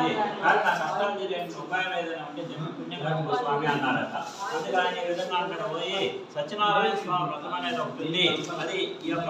ఉంది, కానీ నా కష్టాలు తీరేందుకు ఉపాయం ఏదైనా ఉంటే జన్మ పుణ్యం కట్టుకో స్వామి అన్నారట. అందుకే ఆయన ఈ విధంగా అంటాడు, పోయి సత్యనారాయణ స్వామి వ్రతం అనేది ఒకటి ఉంది, అది ఈ యొక్క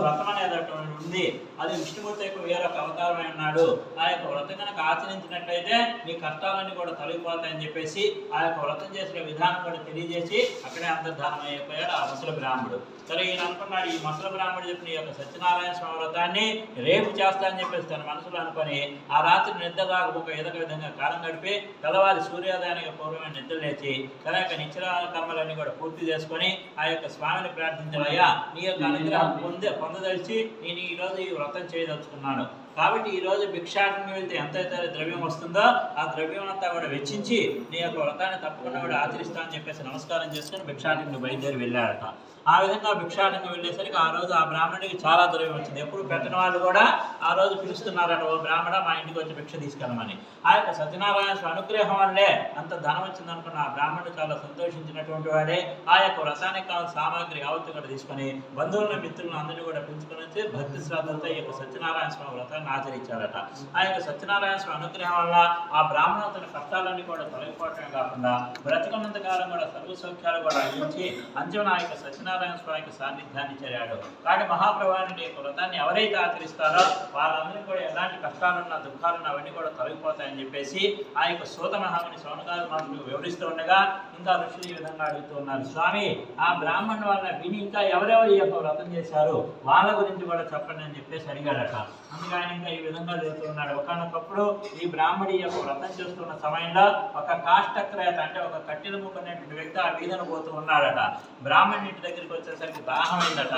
వ్రతం అనేది ఉంది, అది విష్ణుమూర్తి యొక్క వేరొక అవతారమై ఉన్నాడు. ఆ యొక్క వ్రతం కనుక ఆచరించినట్లయితే మీ కష్టాలన్నీ కూడా తొలగిపోతాయని చెప్పేసి ఆ యొక్క వ్రతం చేసిన విధానం కూడా తెలియజేసి అక్కడే అంతర్ధానం అయిపోయాడు ఆ ముసలి బ్రాహ్మడు. సరే ఈయన అనుకున్నాడు, ఈ ముసలి బ్రాహ్మడు చెప్పిన ఈ యొక్క సత్యనారాయణ స్వామి వ్రతాన్ని రేపు చేస్తా అని చెప్పేసి తన మనసులో అనుకొని ఆ రాత్రి నిద్ర రాకపోక ఏదో విధంగా కాలం గడిపి తెల్లవారి సూర్యోదయానికి పూర్వమైన నిద్ర లేచి తన యొక్క నిత్య కర్మలన్నీ కూడా పూర్తి చేసుకొని ఆ యొక్క స్వామిని ప్రార్థించాలయ్యా, నీ యొక్క అనుగ్రహం పొందదలిచి నేను ఈరోజు ఈ వ్రతం చేయదలుచుకున్నాను. కాబట్టి ఈరోజు భిక్షాటనకి వెళ్తే ఎంతైతే ద్రవ్యం వస్తుందో ఆ ద్రవ్యం అంతా కూడా వెచ్చించి నీ యొక్క వ్రతాన్ని తప్పకుండా కూడా ఆచరిస్తా అని చెప్పేసి నమస్కారం చేసుకుని భిక్షాటనకి బయలుదేరి వెళ్ళాడట. ఆ విధంగా భిక్షాటనకి వెళ్ళేసరికి ఆ రోజు ఆ బ్రాహ్మణుడికి చాలా ద్రవ్యం వచ్చింది. ఎప్పుడు పెట్టిన వాళ్ళు కూడా ఆ రోజు పిలుస్తున్నారట, ఓ బ్రాహ్మణ మా ఇంటికి వచ్చి భిక్ష తీసుకెళ్ళమని. ఆ యొక్క సత్యనారాయణ స్వామి అనుగ్రహం వల్లే అంత ధనం వచ్చింది అనుకున్న ఆ బ్రాహ్మణుడు చాలా సంతోషించినటువంటి వాడే ఆ యొక్క వ్రతానికి కావాల్సిన సామాగ్రి యావత్తు కూడా తీసుకొని బంధువులను మిత్రులను అందరినీ కూడా పిలుచుకొని వచ్చి భక్తి శ్రద్ధలతో ఈ యొక్క సత్యనారాయణ స్వామి వ్రతాన్ని ఆచరించారట. ఆ యొక్క సత్యనారాయణ స్వామి అనుగ్రహం వల్ల ఆ బ్రాహ్మణ తన కష్టాలన్నీ కూడా తొలగిపోవటమే కాకుండా బ్రతికున్నంత కాలం కూడా సర్వ సౌఖ్యాలు కూడా అందించి అంచున ఆ యొక్క సత్యనారాయణ స్వామికి సాన్నిధ్యాన్ని చేరాడు. కాబట్టి మహాప్రభుని యొక్క వ్రతాన్ని ఎవరైతే ఆచరిస్తారో వాళ్ళందరికీ కూడా ఎలాంటి కష్టాలున్నా దుఃఖాలున్నా అవన్నీ కూడా తొలగిపోతాయని చెప్పేసి ఆ యొక్క సూత మహాముని సౌనకాల మాటలు వివరిస్తూ ఉండగా ఇంకా ఋషులు ఈ విధంగా అడుగుతూ ఉన్నారు, స్వామి ఆ బ్రాహ్మణుల వల్ల విని ఇంకా ఎవరెవరు ఈ యొక్క వ్రతం చేశారు వాళ్ళ గురించి కూడా చెప్పండి అని చెప్పేసి అడిగాడట. అందుకే ఆయన ఇంకా ఈ విధంగా చెబుతున్నాడు, ఒకనొకప్పుడు ఈ బ్రాహ్మడి యొక్క వ్రతం చేస్తున్న సమయంలో ఒక కాష్టక్రేత అంటే ఒక కట్టెల ముక్కునేటువంటి వ్యక్తి ఆ వీధను పోతూ ఉన్నాడట. బ్రాహ్మణి ఇంటి దగ్గరికి వచ్చేసరికి దాహం అయిందట.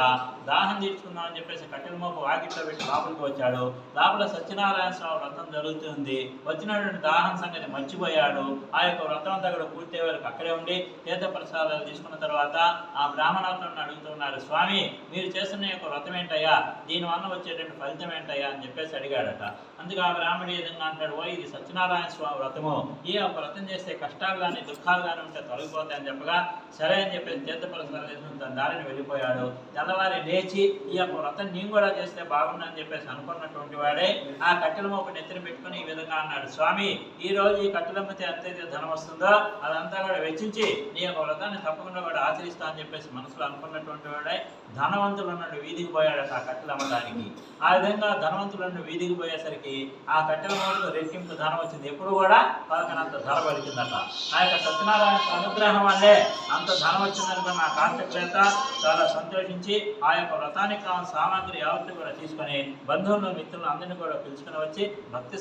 దాహం తీర్చుకుందాం అని చెప్పేసి కట్టెల మోపు వాకిట్లో పెట్టి లోపలికి వచ్చాడు. లోపల సత్యనారాయణ స్వామి వ్రతం జరుగుతుంది. వచ్చినటువంటి దాహం సంగతి మర్చిపోయాడు. ఆ యొక్క వ్రతం అంతా కూడా పూర్తి వరకు అక్కడే ఉండి తీర్థ ప్రసాదాలు తీసుకున్న తర్వాత ఆ బ్రాహ్మణాలను అడుగుతున్నారు, స్వామి మీరు చేస్తున్న యొక్క వ్రతం ఏంటయ్యా, దీనివల్ల వచ్చేటువంటి ఫలితం ఏంటయ్యా అని చెప్పేసి అడిగాడట. అందుకే ఆ బ్రాహ్మణుడు ఈ విధంగా అంటాడు, ఓ ఇది సత్యనారాయణ స్వామి వ్రతము, ఈ యొక్క వ్రతం చేస్తే కష్టాలు కానీ దుఃఖాలు కానీ ఉంటే తొలగిపోతాయని చెప్పగా సరే అని చెప్పేసి తీర్థ ప్రసాదాలు తీసుకుని తన దారిని వెళ్ళిపోయాడు. తెల్లవారి లేచి ఈ యొక్క వ్రతం నేను కూడా చేస్తే బాగుందని చెప్పేసి అనుకున్నటువంటి వాడే ఆ కట్టెల మోపు నెత్తిన పెట్టుకుని ఈ విధంగా అన్నాడు, స్వామి ఈ రోజు ఈ కట్టెలమ్మతే ఎంతైతే ధనం వస్తుందో అదంతా కూడా వెచ్చించి నీ యొక్క వ్రతాన్ని తప్పకుండా కూడా ఆచరిస్తా అని చెప్పేసి మనసులో అనుకున్నటువంటి వాడే ధనవంతులు అన్నాడు వీధికి పోయాడట ఆ కట్టెలు అమ్మడానికి. ఆ విధంగా ధనవంతులను వీధికి పోయేసరికి ఆ కట్టెల మోటుకు రెట్టింపు ధనం వచ్చింది. ఎప్పుడు కూడా పలకనంత ధర పలికిందట. ఆ యొక్క సత్యనారాయణ అనుగ్రహం వల్లే అంత ధనం వచ్చిందనుకున్న ఆ కాంతక్రేత చాలా సంతోషించి ఆ యొక్క వ్రతానికి కావాల్సిన సామాగ్రి యావత్తు కూడా తీసుకొని బంధువులను మిత్రులను అందరినీ కూడా పిలుచుకుని వచ్చి భక్తి